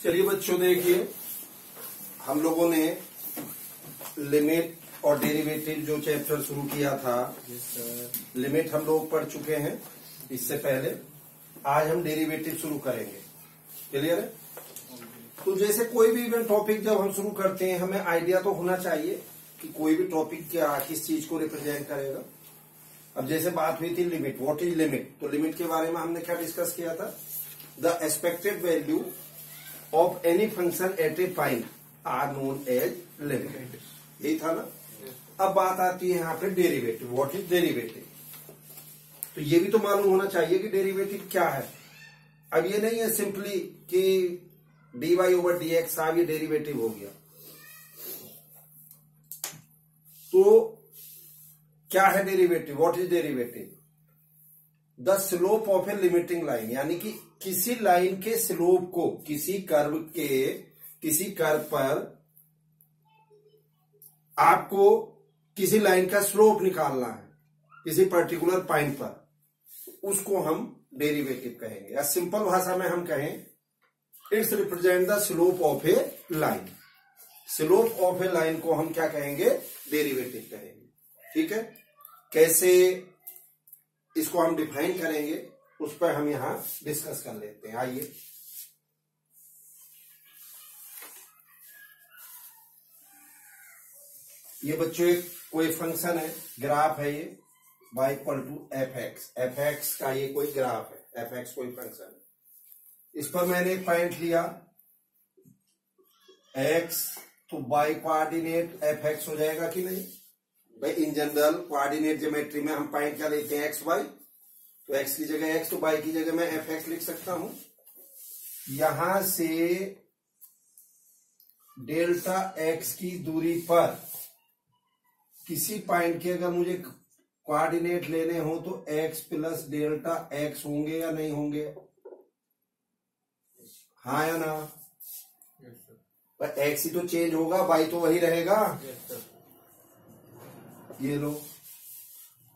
चलिए बच्चों, देखिए हम लोगों ने लिमिट और डेरिवेटिव जो चैप्टर शुरू किया था, लिमिट हम लोग पढ़ चुके हैं इससे पहले। आज हम डेरिवेटिव शुरू करेंगे। क्लियर है? तो जैसे कोई भी इवेंट टॉपिक जब हम शुरू करते हैं, हमें आइडिया तो होना चाहिए कि कोई भी टॉपिक क्या किस चीज को रिप्रेजेंट करेगा। अब जैसे बात हुई थी लिमिट, व्हाट इज लिमिट, तो लिमिट के बारे में हमने क्या डिस्कस किया था? The expected value of any function at a point are known as limit, यही था ना। अब बात आती है यहाँ पे डेरिवेटिव, व्हाट इज डेरिवेटिव। तो ये भी तो मालूम होना चाहिए कि डेरिवेटिव क्या है। अब ये नहीं है सिंपली कि dy ओवर dx साहब ये डेरिवेटिव हो गया। तो क्या है derivative, what is derivative? The slope of a limiting line, यानी कि किसी लाइन के स्लोप को, किसी कर्व पर आपको किसी लाइन का स्लोप निकालना है किसी पर्टिकुलर पॉइंट पर, उसको हम डेरिवेटिव कहेंगे। या सिंपल भाषा में हम कहें, it's represent the slope of A line. Slope of A line को हम क्या कहेंगे? डेरिवेटिव कहेंगे। ठीक है? कैसे इसको हम डिफाइन करेंगे उस पर हम यहां डिस्कस कर लेते हैं। आइए, ये बच्चों एक कोई फंक्शन है, ग्राफ है ये, y equal to f x का ये कोई ग्राफ है, एफ एक्स कोई फंक्शन है। इस पर मैंने एक पॉइंट लिया x, तो y कोऑर्डिनेट एफ एक्स हो जाएगा कि नहीं भाई? इन जनरल कोऑर्डिनेट ज्योमेट्री में हम पॉइंट क्या लेते हैं? X Y. तो x की जगह x, तो y की जगह मैं एफ एक्स लिख सकता हूं। यहां से डेल्टा x की दूरी पर किसी पॉइंट के अगर मुझे कोऑर्डिनेट लेने हो तो x प्लस डेल्टा x होंगे या नहीं होंगे? हाँ या ना? पर x ही तो चेंज होगा, y तो वही रहेगा। ये लो,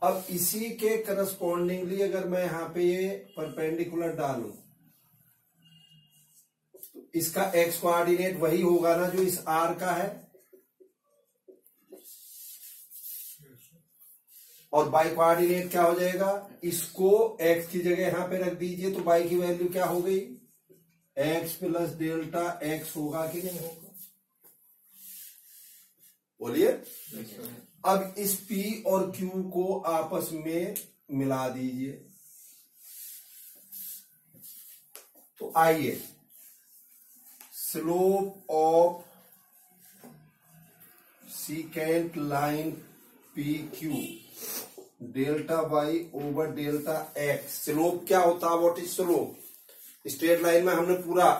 अब इसी के करस्पॉन्डिंगली अगर मैं यहां पे ये परपेंडिकुलर डालूं तो इसका x कोऑर्डिनेट वही होगा ना जो इस r का है, और y कोऑर्डिनेट क्या हो जाएगा? इसको x की जगह यहां पे रख दीजिए, तो y की वैल्यू क्या हो गई? x प्लस डेल्टा x होगा कि नहीं होगा? बोलिए। अब इस p और q को आपस में मिला दीजिए। तो आइए, slope of secant line p q delta y over delta x. Slope क्या होता है? What is slope? Straight line में हमने पूरा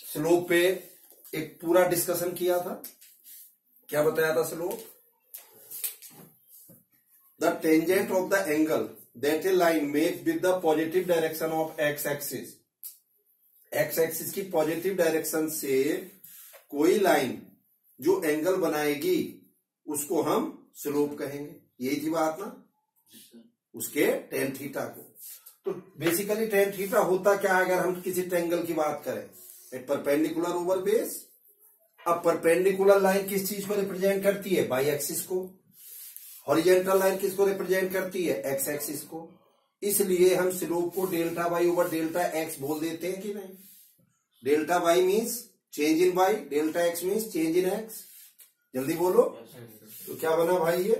स्लोप पे एक पूरा डिस्कशन किया था। क्या बताया था slope? The tangent of the angle that A line make with the positive direction of x axis. X axis की पॉजिटिव डायरेक्शन से कोई लाइन जो एंगल बनाएगी उसको हम स्लोप कहेंगे। यही थी बात ना, उसके टेन थीटा को। तो बेसिकली टेन थीटा होता क्या है? अगर हम किसी ट्रायंगल की बात करें, एक परपेंडिकुलर ओवर बेस। अब परपेंडिकुलर लाइन किस चीज को रिप्रेजेंट करती है? बाई एक्सिस को। हॉरिजॉन्टल लाइन किसको रिप्रेजेंट करती है? एक्स एक्सिस को। इसलिए हम स्लोप को delta y over delta x बोल देते हैं कि नहीं? Delta y means change in y, delta x means change in x. जल्दी बोलो। तो क्या बना भाई? ये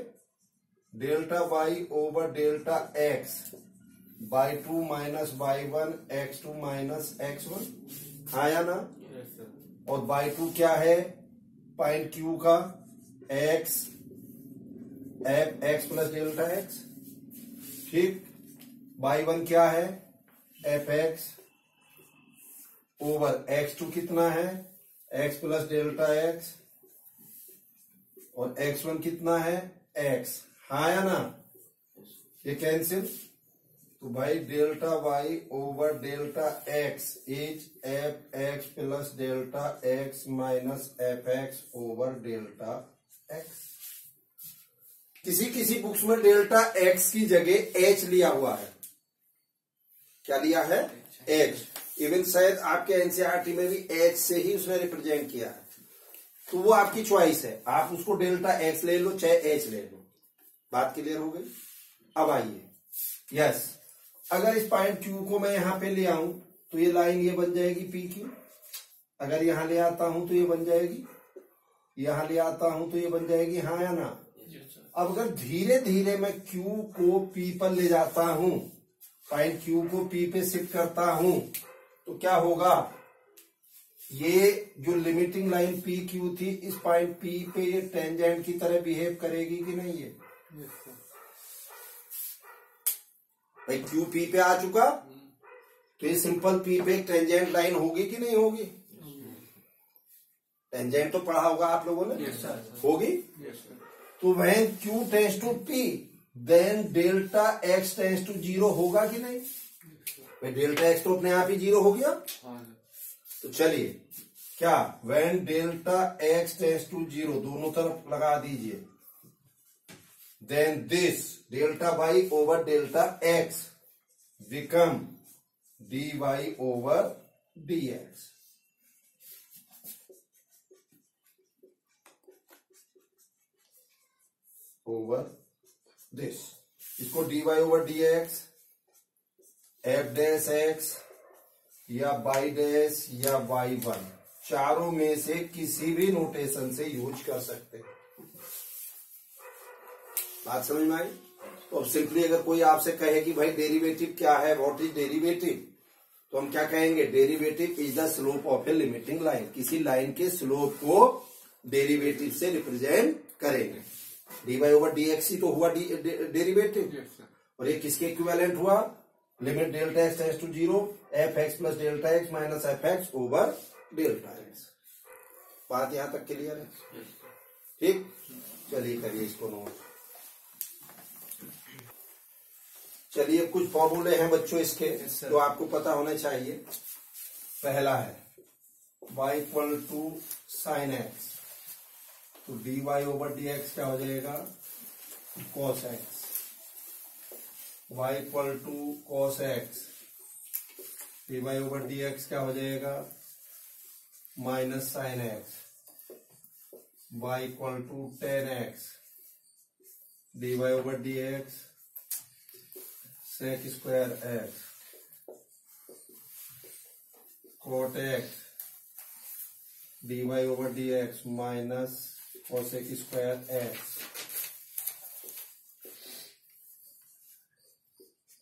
delta y over delta x by 2 minus by 1 x2 minus x1। हाँ या ना? और बाई 2 क्या है? पॉइंट क्यू का x F x plus delta x. ठीक। बाई 1 क्या है? एफ एक्स ओवर x2 कितना है? x प्लस डेल्टा एक्स, और x1 कितना है? x। हाँ या ना? ये कैंसिल। तो भाई delta y over delta x is f x plus delta x minus f x over delta x. किसी किसी बुक्स में डेल्टा एक्स की जगह एच लिया हुआ है। क्या लिया है? एच। इवन शायद आपके एनसीईआरटी में भी एच से ही उसने रिप्रेजेंट किया है, तो वो आपकी चॉइस है, आप उसको डेल्टा एक्स ले लो चाहे एच ले लो। बात क्लियर हो गई। अब आइए, यस, अगर इस पॉइंट क्यू को मैं यहां पे ले आऊं तो ये लाइन ये बन जाएगी पी क्यू, अगर यहां ले आता हूं तो ये बन जाएगी, यहां ले आता हूं तो ये बन जाएगी, हाँ या ना। अब अगर धीरे धीरे मैं क्यू को पी पर ले जाता हूं, पॉइंट क्यू को पी पे शिफ्ट करता हूं, तो क्या होगा, ये जो लिमिटिंग लाइन पी क्यू थी इस पॉइंट पी पे ये टेंजेंट की तरह बिहेव करेगी कि नहीं। ये भाई क्यू पी पे आ चुका, तो ये सिंपल पी पे एक टेंजेंट लाइन होगी कि नहीं होगी। टेंजेंट तो पढ़ा होगा आप लोगों ने, होगी। तो when q tends to p then delta x tends to zero होगा कि नहीं। भाई डेल्टा एक्स तो अपने आप ही जीरो हो गया। तो चलिए क्या, when delta x tends to zero, दोनों तरफ लगा दीजिए, then this delta y over delta x become d y over d x. Over this, इसको d y over d x, f dash x या वाई डैश या y one, चारों में से किसी भी नोटेशन से यूज कर सकते हैं। बात समझ में आई। तो अब सिंपली अगर कोई आपसे कहे कि भाई डेरिवेटिव क्या है, व्हाट इज डेरिवेटिव, तो हम क्या कहेंगे, derivative is the slope of a limiting line. किसी लाइन के स्लोप को डेरिवेटिव से रिप्रेजेंट करेंगे। D y over d x ही तो हुआ डेरिवेटिव, और ये किसके इक्विवेलेंट हुआ, limit delta x tends to zero f x plus delta x minus f x over delta x. बात यहां तक क्लियर है, ठीक। चलिए करिए इसको नोट। चलिए कुछ फॉर्मूले हैं बच्चों इसके, तो आपको पता होना चाहिए। पहला है y equal to sine x, तो d y over d x क्या हो जाएगा, cos x. y equal to cos x, d y over d x क्या हो जाएगा, minus sine x. y equal to tan x, d y over d x sec square x. Cot x, d y over d x minus cosec square x.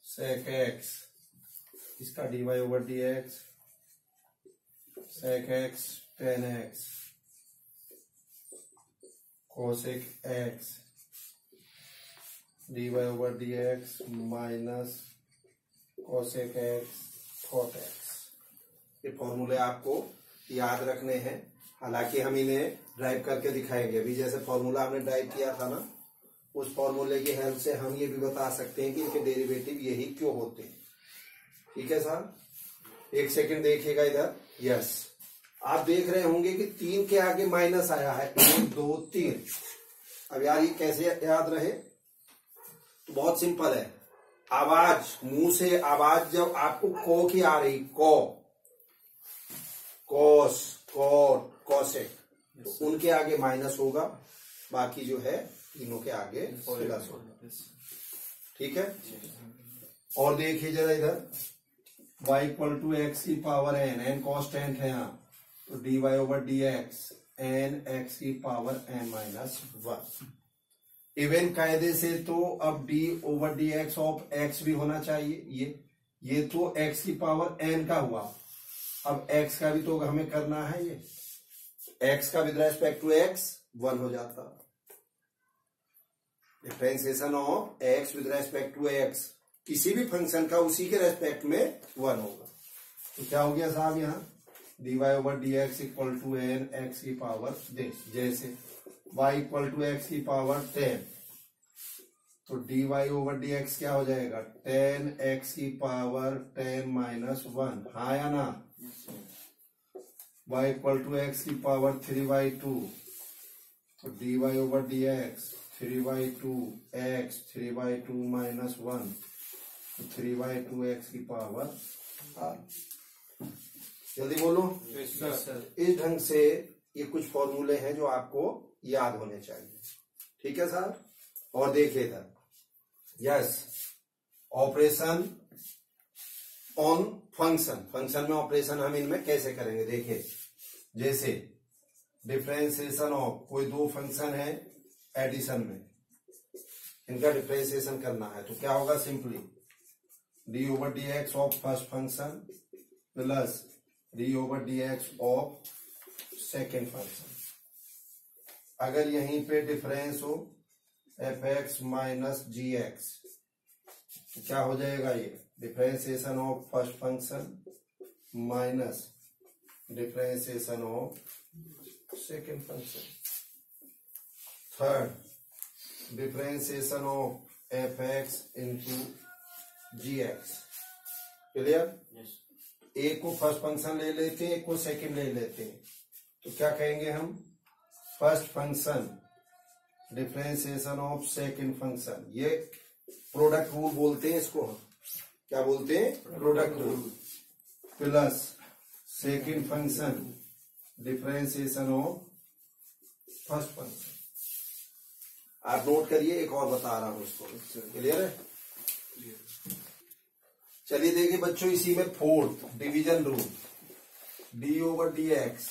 Sec x, इसका d y over d x, sec x ten x, cosec x, d y over d x minus cosec x cot x. ये फॉर्मूले आपको याद रखने हैं, हालांकि हम इन्हें ड्राइव करके दिखाएंगे। अभी जैसे फॉर्मूला हमने ड्राइव किया था ना, उस फॉर्मूले की हेल्प से हम ये भी बता सकते हैं कि इनके डेरिवेटिव यही क्यों होते हैं। ठीक है साहब, एक सेकंड देखिएगा इधर। यस, आप देख रहे होंगे कि 3 के आगे माइनस आया है, 1 2 3। अब यार ये कैसे याद रहे, तो बहुत सिंपल है। आवाज, मुंह से आवाज जब आपको को की आ रही, को, कोस, कॉट, कोसेक, तो उनके आगे माइनस होगा, बाकी जो है तीनों के आगे प्लस होगा। ठीक है। और देखिए जरा इधर, y इक्वल टू एक्स की पावर n, n कॉन्स्टेंट है यहाँ, तो d y over d x n x की पावर n माइनस 1। इवन कायदे से तो अब d over d x of x भी होना चाहिए। ये तो x की पावर n का हुआ, अब x का भी तो हमें करना है। ये x का विद रेस्पेक्ट टू x 1 हो जाता, differentiation of x with respect to x, किसी भी फंक्शन का उसी के रेस्पेक्ट में 1 होगा। तो क्या हो गया साहब, यहाँ d y over d x equal to n x की पावर दिस। जैसे y इक्वल टू एक्स की पावर 10, तो d y over d x क्या हो जाएगा, 10 एक्स की पावर 10 माइनस 1, हाँ या ना। y इक्वल टू एक्स की पावर 3/2, तो d y over d x 3/2 x 3/2 minus 1, तो 3/2 एक्स की पावर 8। जल्दी बोलो। सर। इस ढंग से ये कुछ फॉर्मूले हैं जो आपको याद होने चाहिए। ठीक है सर। और देखिए इधर, yes, operation on function, function में ऑपरेशन हम इनमें कैसे करेंगे देखिए। जैसे डिफरेंशिएशन ऑफ कोई दो फंक्शन है एडिशन में, इनका डिफरेंशिएशन करना है तो क्या होगा, simply d over d x of first function plus d over d x of second function. अगर यहीं पे डिफरेंस हो f x minus g x तो क्या हो जाएगा, ये differentiation of first function minus differentiation of second function. Third, differentiation of f x into g x. Clear. एक को फर्स्ट फंक्शन ले लेते हैं, एक को सेकेंड ले लेते हैं, तो क्या कहेंगे हम, first function differentiation of second function. ये प्रोडक्ट रूल बोलते हैं इसको, हम क्या बोलते हैं, product rule, plus second function differentiation of first function. आप नोट करिए, एक और बता रहा हूं इसको। क्लियर है। चलिए देखिए बच्चों, इसी में fourth division rule, d over d x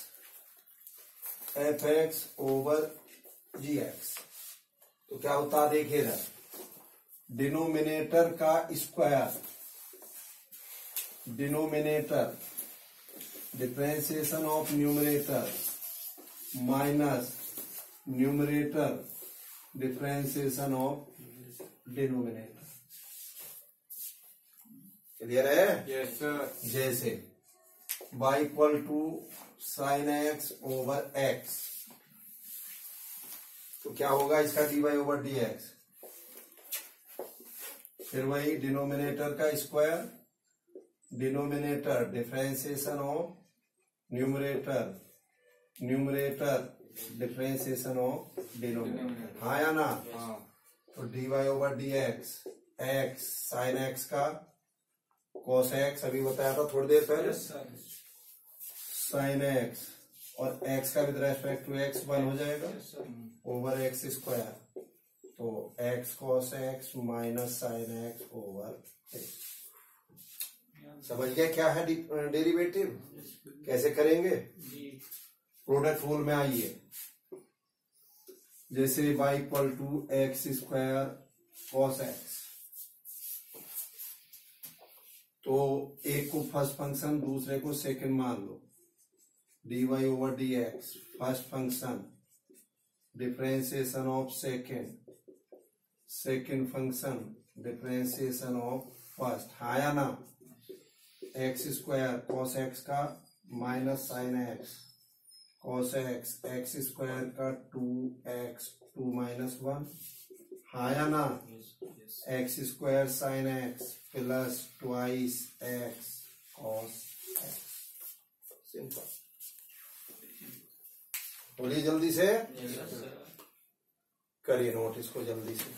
f x over g x. तो क्या होता है देखिए इधर, डिनोमिनेटर का square, denominator differentiation of numerator minus numerator differentiation of denominator. Clear है। Yes sir. जैसे y equal to sine x over x, तो क्या होगा इसका dy ओवर डी एक्स, फिर वही डिनोमिनेटर का square, denominator differentiation of numerator, numerator differentiation of denominator. हाँ या ना। तो dy over d x, x sine x का कॉस एक्स, अभी बताया था थोड़ी देर पहले, साइन एक्स, और एक्स का विद रेस्पेक्ट टू एक्स 1 हो जाएगा ओवर एक्स स्क्वायर, तो x cos x minus sine x over x. समझ गया क्या है डेरिवेटिव, कैसे करेंगे। प्रोडक्ट रूल में आइए, जैसे y equal to x square cos x, तो एक को फर्स्ट फंक्शन दूसरे को सेकंड मान लो, d y over d x first function differentiation of second, second function differentiation of first. हाँ या ना। एक्स स्क्वायर कॉस एक्स का minus sine x cos x, x square का 2x 2 माइनस 1। हाँ या ना। X square sine x plus twice x cos x. Simple. बोलिए जल्दी से। करिए नोट इसको जल्दी से।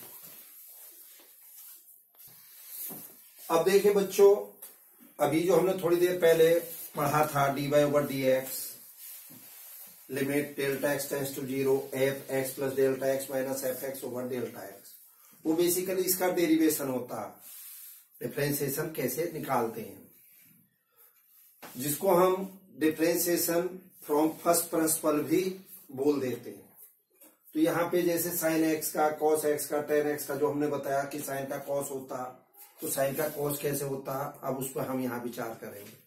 अब देखिए बच्चों, अभी जो हमने थोड़ी देर पहले पढ़ा था d y over d x, limit delta x tends to 0 f x plus delta x minus f x over delta x, वो बेसिकली इसका डेरिवेशन होता है, डिफरेंशिएशन कैसे निकालते हैं, जिसको हम डिफरेंशिएशन फ्रॉम फर्स्ट प्रिंसिपल भी बोल देते हैं। तो यहाँ पे जैसे साइन एक्स का, कॉस एक्स का, टेन एक्स का, जो हमने बताया कि साइन का कॉस होता, तो साइन का कॉस कैसे होता, अब उस पर हम यहाँ विचार करेंगे।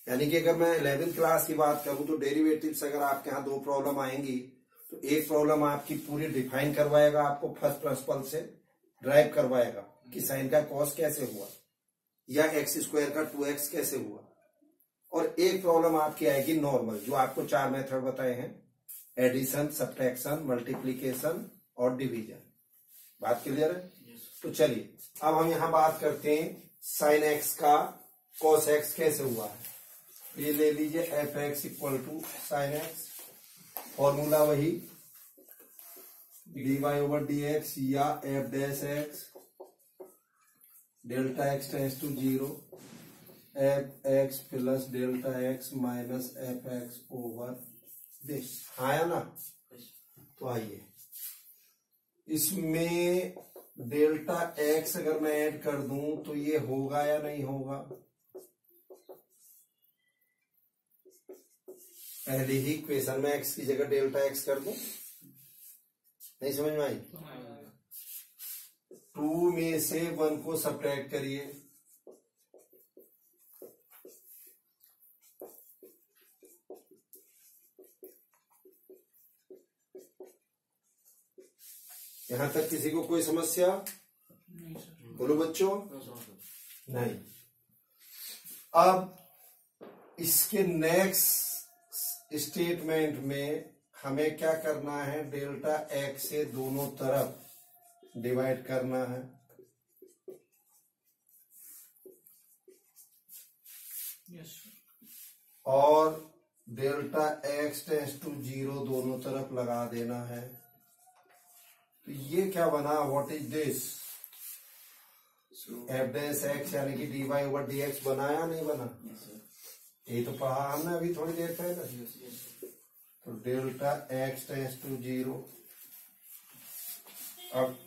यानी कि अगर मैं 11th क्लास की बात करूं तो डेरिवेटिव्स अगर आपके यहाँ 2 प्रॉब्लम आएंगी, तो एक प्रॉब्लम आपकी पूरी डिफाइन करवाएगा, आपको फर्स्ट प्रिंसिपल से ड्राइव करवाएगा कि साइन का कॉस कैसे हुआ, या एक्स स्क्वायर का 2x कैसे हुआ, और एक प्रॉब्लम आपकी आएगी नॉर्मल, जो आपको 4 मेथड बताए हैं, एडिशन, सब्ट्रैक्शन, मल्टीप्लीकेशन और डिवीजन। बात क्लियर है। तो चलिए अब हम यहाँ बात करते हैं साइन एक्स का कॉस एक्स कैसे हुआ है। ये ले लीजिए f x equal to sine x, formula वही d y over d x या f dash x delta x tends to 0 f x plus delta x minus f x over this, आया ना? तो आइए इसमें डेल्टा एक्स अगर मैं add कर दूं तो ये होगा या नहीं होगा? पहले ही इक्वेशन में एक्स की जगह डेल्टा एक्स कर दूं, नहीं समझ में आई? 2 में से 1 को सब्ट्रैक्ट करिए, यहां तक किसी को कोई समस्या? नहीं सर। बोलो बच्चों। नहीं। अब इसके नेक्स्ट स्टेटमेंट में हमें क्या करना है? डेल्टा एक्स से दोनों तरफ डिवाइड करना है। यस और डेल्टा एक्स टेंस टू 0 दोनों तरफ लगा देना है। तो ये क्या बना? What is this? F dash x यानी कि d y over d x बना या नहीं बना? ये तो पढ़ा हमने अभी थोड़ी देर पहले। तो डेल्टा एक्स टेंस टू 0। अब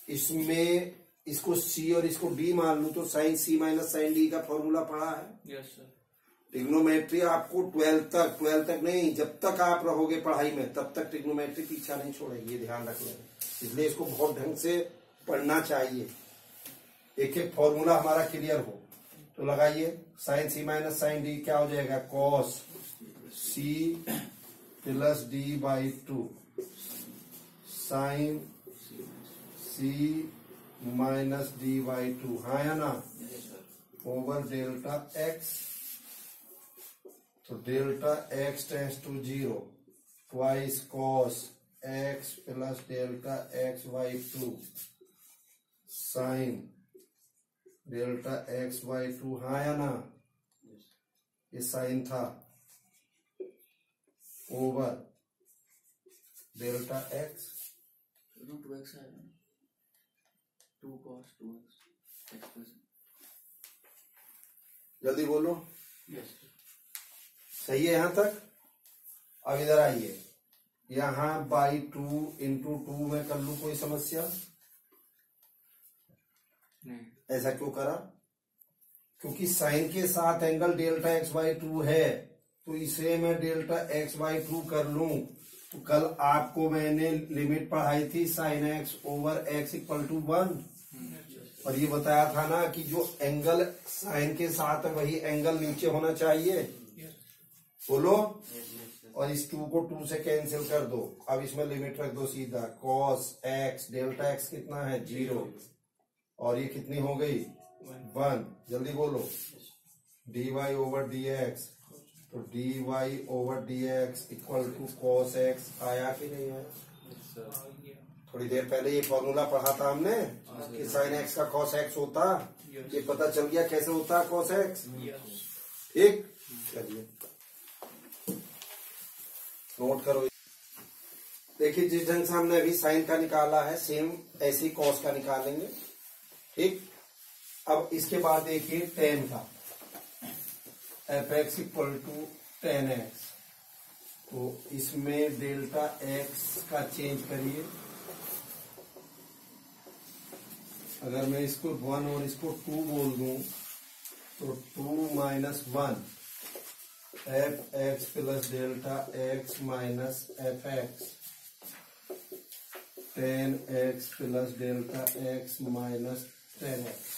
इसमें इसको सी और इसको डी मान लू तो sign c minus sine D का फॉर्मूला पढ़ा है। Yes sir. ट्रिग्नोमेट्री आपको 12 तक नहीं, जब तक आप रहोगे पढ़ाई में तब तक ट्रिग्नोमेट्री पीछा नहीं छोड़ेगी, ये ध्यान रख लेना। इसलिए इसको बहुत ढंग से पढ़ना चाहिए, एक एक फॉर्मूला हमारा क्लियर हो। तो लगाइए, sine c minus sine d क्या हो जाएगा? Cos c plus d by 2 sine c minus d by 2, हाँ या ना? Over delta x. तो delta x tends to 0 twice cos x plus delta x by 2 sine delta x by 2, हाँ या ना? ये साइन था ओवर डेल्टा एक्स। 2x है 2 cos 2x एक्सप्रेशन। जल्दी बोलो। यस सही है यहां तक? अब इधर आइए, यहां बाई 2 इंटू 2 में कर लू, कोई समस्या? नहीं। ऐसा क्यों करा? क्योंकि साइन के साथ एंगल डेल्टा एक्स बाई 2 है, तो इसे मैं डेल्टा एक्स बाई 2 कर लूं। तो कल आपको मैंने लिमिट पढ़ाई थी sine x over x equal to 1, और ये बताया था ना कि जो एंगल साइन के साथ है वही एंगल नीचे होना चाहिए। बोलो। और इस 2 को 2 से कैंसिल कर दो। अब इसमें लिमिट रख दो सीधा, कॉस एक्स डेल्टा एक्स कितना है? 0, और ये कितनी हो गई? 1। जल्दी बोलो। D y over d x, तो d y over d x equal to cos x, आया कि नहीं आया? थोड़ी देर पहले ये फॉर्मूला पढ़ा था हमने कि साइन एक्स का कॉस एक्स होता, ये पता चल गया कैसे होता है कॉस एक्स। ठीक, चलिए नोट करो। देखिए जिस ढंग से हमने अभी साइन का निकाला है सेम ऐसे ही कॉस का निकालेंगे। ठीक, अब इसके बाद देखिए टेन का, f x equal to tan x, तो इसमें डेल्टा एक्स का चेंज करिए। अगर मैं इसको 1 और इसको 2 बोल दूं तो 2 minus 1 f x plus delta x minus f x, 10x plus delta x minus 10x।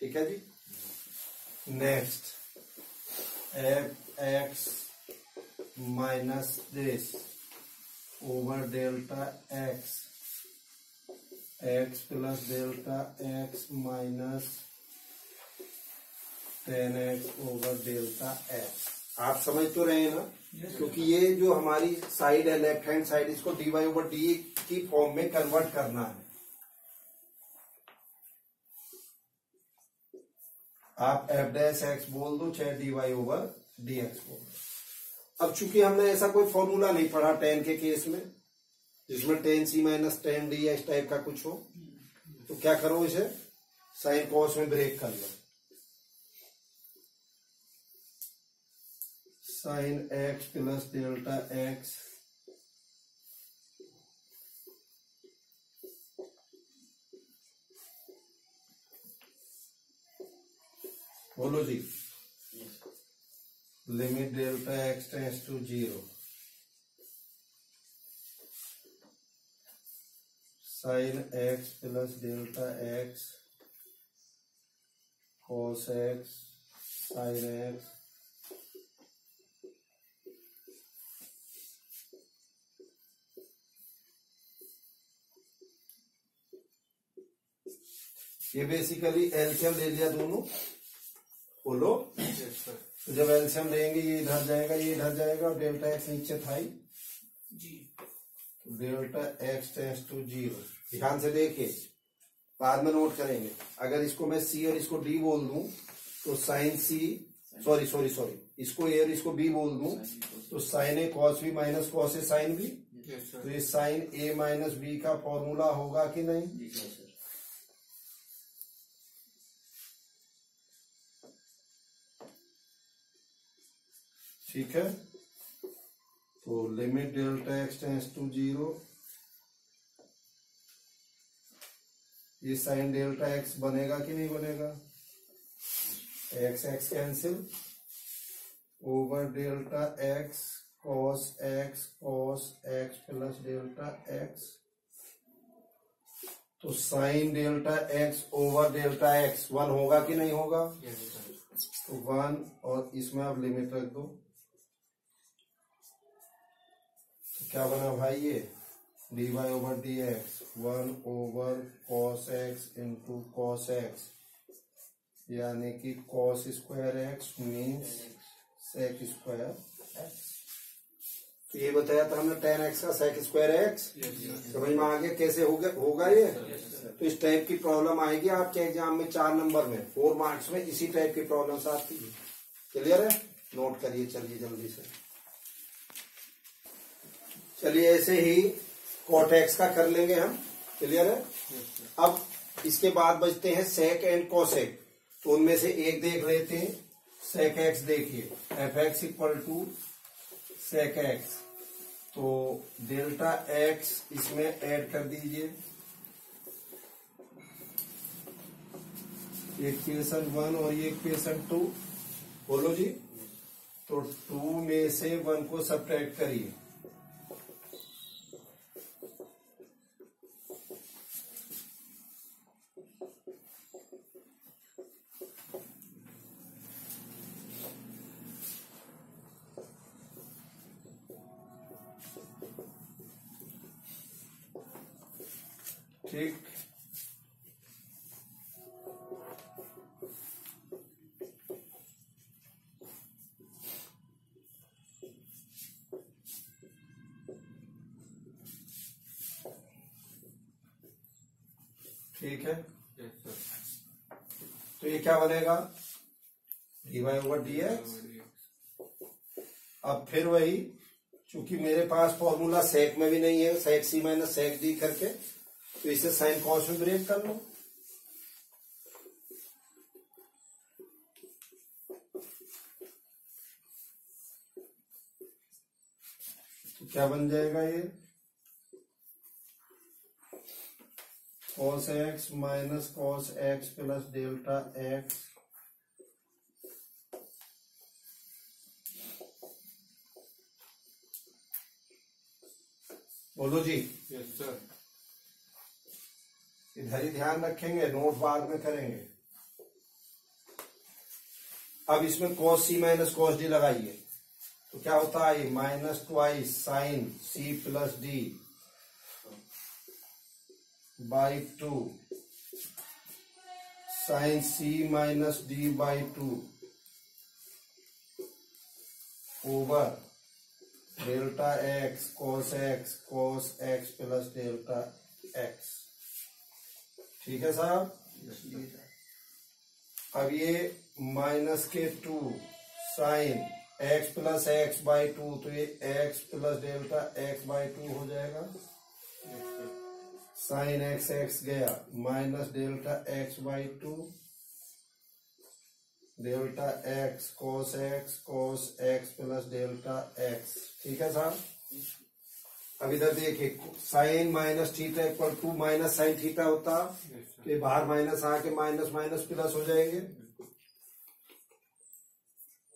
ठीक है जी। Next f x minus this over delta x, x plus delta x minus 10x over delta x. आप समझ तो रहे हैं ना? क्योंकि ये जो हमारी साइड है लेफ्ट हैंड साइड, इसको डी वाई ओवर डी की फॉर्म में कन्वर्ट करना है। आप एफ डैश एक्स बोल दो चाहे d y over d x बोल दो। अब चूंकि हमने ऐसा कोई फॉर्मूला नहीं पढ़ा टेन के केस में जिसमें टेन सी माइनस टेन डी इस टाइप का कुछ हो, तो क्या करो, इसे साइन कॉस में ब्रेक कर लो। Sine x plus delta x बोलो जी। Limit delta x tends to 0 sine x plus delta x cos x sine x ये बेसिकली एलसीएम ले लिया दोनों। बोलो। तो जब एलसीएम लेंगे ये इधर जाएगा ये इधर जाएगा और डेल्टा एक्स नीचे था ही जी। Delta x tends to 0। ध्यान से देखिए बाद में नोट करेंगे। अगर इसको मैं सी और इसको डी बोल दूं तो साइन सी सॉरी इसको ए और इसको बी बोल दूं तो sine a cos b minus cos a sine b. तो ये साइन ए माइनस बी का फॉर्मूला होगा कि नहीं? ठीक है। तो limit delta x tends to 0 ये साइन डेल्टा एक्स बनेगा कि नहीं बनेगा? X x cancel over delta x cos x plus delta x. तो sine delta x over delta x 1 होगा कि नहीं होगा? तो 1 और इसमें आप लिमिट रख दो तो क्या बना भाई ये d y over d x 1 over cos x into cos x यानी कि cos square x means sec square x. तो ये बताया था हमने tan x का सेक स्क्वायर एक्स। समझ में आ गया कैसे होगा ये? तो इस टाइप की प्रॉब्लम आएगी आपके एग्जाम में 4 नंबर में 4 मार्क्स में इसी टाइप की प्रॉब्लम्स आती है। क्लियर है? नोट करिए चलिए जल्दी से। चलिए ऐसे ही cot x का कर लेंगे हम। क्लियर है? अब इसके बाद बचते हैं सेक एंड कोसेक। तो उनमें से एक देख लेते हैं। सेक एक्स देखिए f x equal to sec x. तो डेल्टा एक्स इसमें ऐड कर दीजिए। एक इक्वेशन 1 और ये इक्वेशन 2 बोलो जी। तो 2 में से 1 को सब्ट्रैक्ट करिए। ठीक। ठीक है। तो ये क्या बनेगा d y over d x. अब फिर वही चूंकि मेरे पास फॉर्मूला सेक में भी नहीं है सेक सी माइनस सेक डी करके तो इसे साइन कॉस में ब्रेक कर लो। तो क्या बन जाएगा ये cos x minus cos x plus delta x बोलो जी। Yes sir. इधर ही ध्यान रखेंगे नोट बाद में करेंगे। अब इसमें cos c minus cos d लगाइए तो क्या होता है minus twice sine c plus d by 2 sine c minus d by 2 over delta x cos x plus delta x. ठीक है साहब। अब ये माइनस के 2 sine x plus x by 2 तो ये x plus delta x by 2 हो जाएगा। साइन x गया minus delta x by 2 delta x cos x plus delta x. ठीक है साहब। अब इधर देखिए sine minus theta equal to minus sine theta होता कि बाहर माइनस आके माइनस माइनस प्लस हो जाएंगे।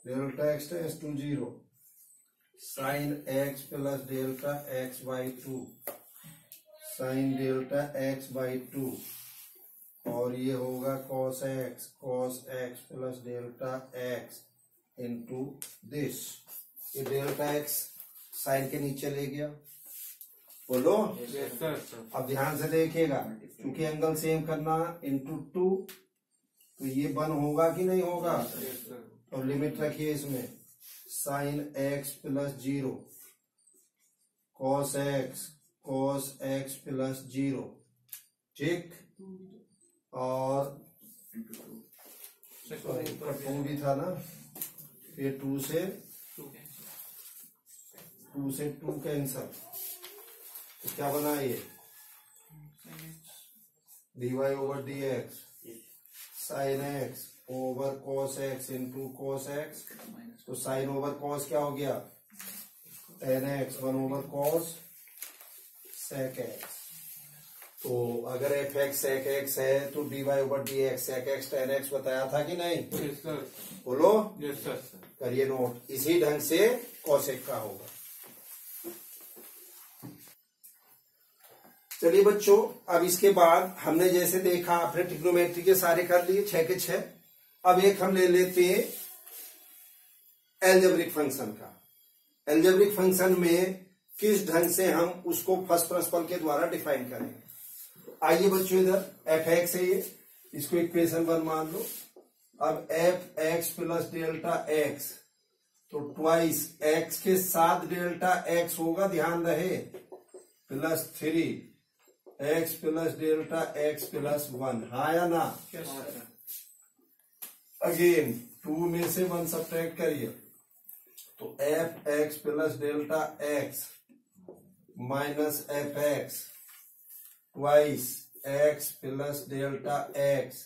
Delta x tends to 0 sine x plus delta x by 2 sine delta x by 2 और ये होगा cos x plus delta x into this. ये डेल्टा एक्स साइन के नीचे ले गया, बोलो। अब ध्यान से देखिएगा, क्योंकि एंगल सेम करना इंटू 2 तो ये 1 होगा कि नहीं होगा। और लिमिट रखिए इसमें sign x plus 0 cos x plus 0। ठीक। और सॉरी 2 भी था ना, फिर 2 से 2 कैंसल तो क्या बना ये dy over dx sine x over cos x into cos x. तो साइन ओवर cos क्या हो गया tan x 1 over cos sec x. तो अगर एफ एक्स सेक एक्स है तो dy over d x sec x tan x बताया था कि नहीं। Yes sir. बोलो। Yes sir. करिए नोट, इसी ढंग से cosec का होगा। चलिए बच्चों, अब इसके बाद हमने जैसे देखा आपने ट्रिग्नोमेट्री के सारे कर लिए 6 के 6। अब एक हम ले लेते हैं एल्जेब्रिक फंक्शन का। एल्जेब्रिक फंक्शन में किस ढंग से हम उसको फर्स्ट प्रिंसिपल के द्वारा डिफाइन करेंगे। आइए बच्चों, इधर एफ एक्स है ये, इसको इक्वेशन 1 मान लो। अब F x plus delta x तो ट्वाइस एक्स के साथ डेल्टा एक्स होगा, ध्यान रहे, plus 3 x plus delta x plus 1। हाँ या ना। अगेन 2 में से 1 सब्ट्रैक्ट करिए तो F x plus delta x minus f x twice x plus delta x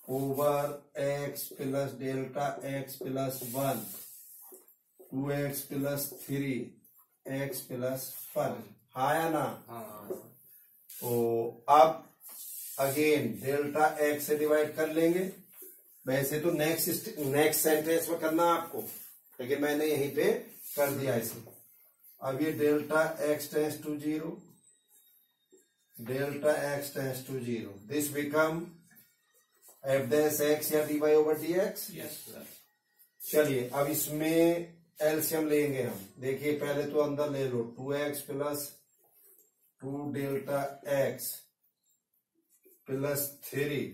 over x plus delta x plus 1 2x plus 3x plus 1। हाँ या ना। तो अब अगेन डेल्टा एक्स से डिवाइड कर लेंगे। वैसे तो नेक्स्ट सेंटेंस में करना आपको, लेकिन मैंने यहीं पे कर दिया इसे। अब ये delta x tends to 0 delta x tends to 0 this become f dash x या dy over dx। Yes sir. चलिए अब इसमें एलसीएम लेंगे हम। देखिए पहले तो अंदर ले लो 2x plus 2 delta x plus 3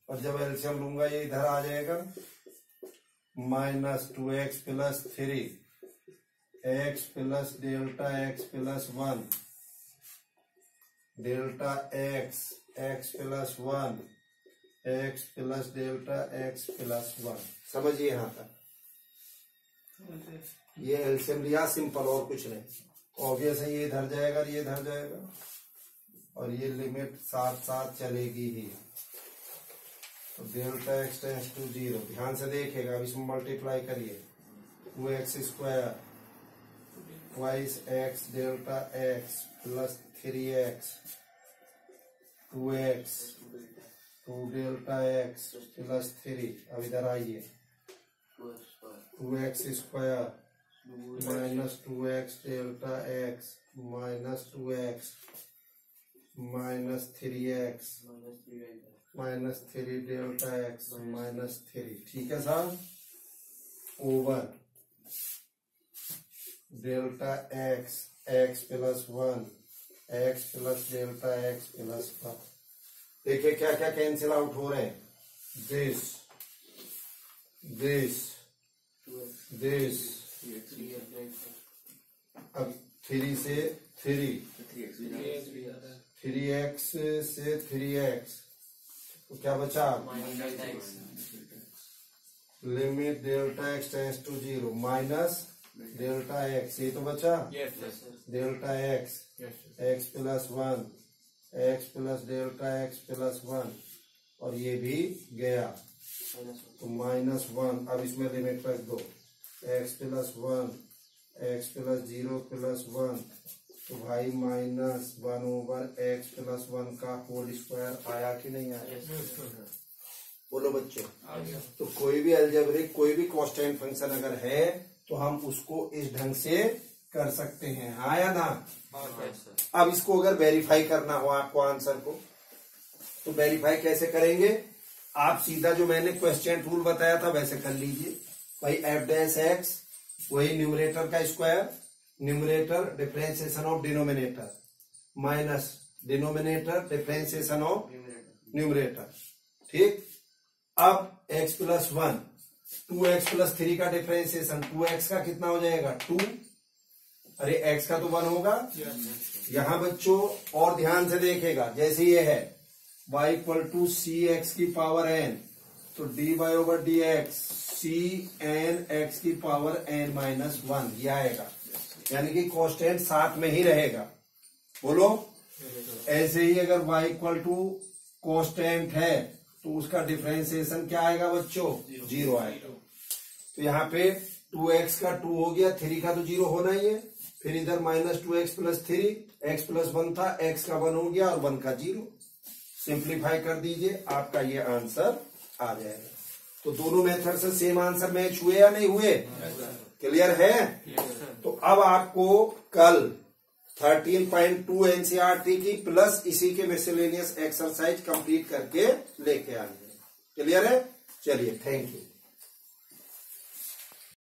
और जब एलसीएम लूंगा ये इधर आ जाएगा minus 2x plus 3 x plus delta x plus 1 delta x x plus 1 x plus delta x plus 1। समझिए यहां तक। ये एलसीएम लिया सिंपल, और कुछ नहीं। ऑब्वियस है ये इधर जाएगा ये इधर जाएगा और ये लिमिट साथ साथ चलेगी ही। तो डेल्टा एक्स टेंड्स टू 0। ध्यान से देखिएगा, अब इसमें मल्टीप्लाई करिए 2x square twice x delta x plus 3x 2x 2 delta x plus 3। अब इधर आइए 2x square minus 2x delta x minus 2x minus 3x minus 3 delta x minus 3। ठीक है साहब। Over delta x x plus 1 x plus delta x plus 1। देखिए क्या क्या cancel out हो रहे हैं। This this this. अब 3 से 3 3x से 3x तो क्या बचा limit delta x tends to 0 minus delta x. ये तो बचा delta x x plus 1 x plus delta x plus 1 और ये भी गया। तो -1। अब इसमें लिमिट रख दो x + 1 x + 0 + 1, तो भाई -1/x + 1 का होल स्क्वायर आया कि नहीं आया? बोलो बच्चों। तो कोई भी अलजेब्रिक कोई भी कांस्टेंट फंक्शन अगर है तो हम उसको इस ढंग से कर सकते हैं, हाँ या ना? अब इसको अगर वेरीफाई करना हो आपको आंसर को, तो वेरीफाई कैसे करेंगे? आप सीधा जो मैंने क्वेश्चन रूल बताया था वैसे कर लीजिए भाई। f' वही न्यूमरेटर का square, numerator differentiation of denominator minus denominator differentiation of numerator, ठीक। अब x + 1 2x + 3 का डिफरेंशिएशन, 2x का कितना हो जाएगा 2, अरे x का तो 1 होगा। यहां बच्चों और ध्यान से देखेगा, जैसे ये है y = cx⁴n, तो dy/dx cn x⁴n-1 ये आएगा, यानी कि कांस्टेंट साथ में ही रहेगा। बोलो। ऐसे ही अगर y = कांस्टेंट है तो उसका डिफरेंशिएशन क्या आएगा बच्चों? 0 आएगा। तो यहाँ पे 2x का 2 हो गया, 3 का तो 0 होना ही है, फिर इधर -2x + 3, x + 1 था, x का 1 हो गया और 1 का 0। सिंप्लीफाई कर दीजिए, आपका ये आंसर आ जाएगा। तो दोनों मेथड से सेम आंसर मैच हुए या नहीं हुए? क्लियर है? तो अब आपको कल 13.2 एनसीईआरटी की प्लस इसी के मिसलेनियस एक्सरसाइज कंप्लीट करके लेके आएंगे। क्लियर है? चलिए, थैंक यू।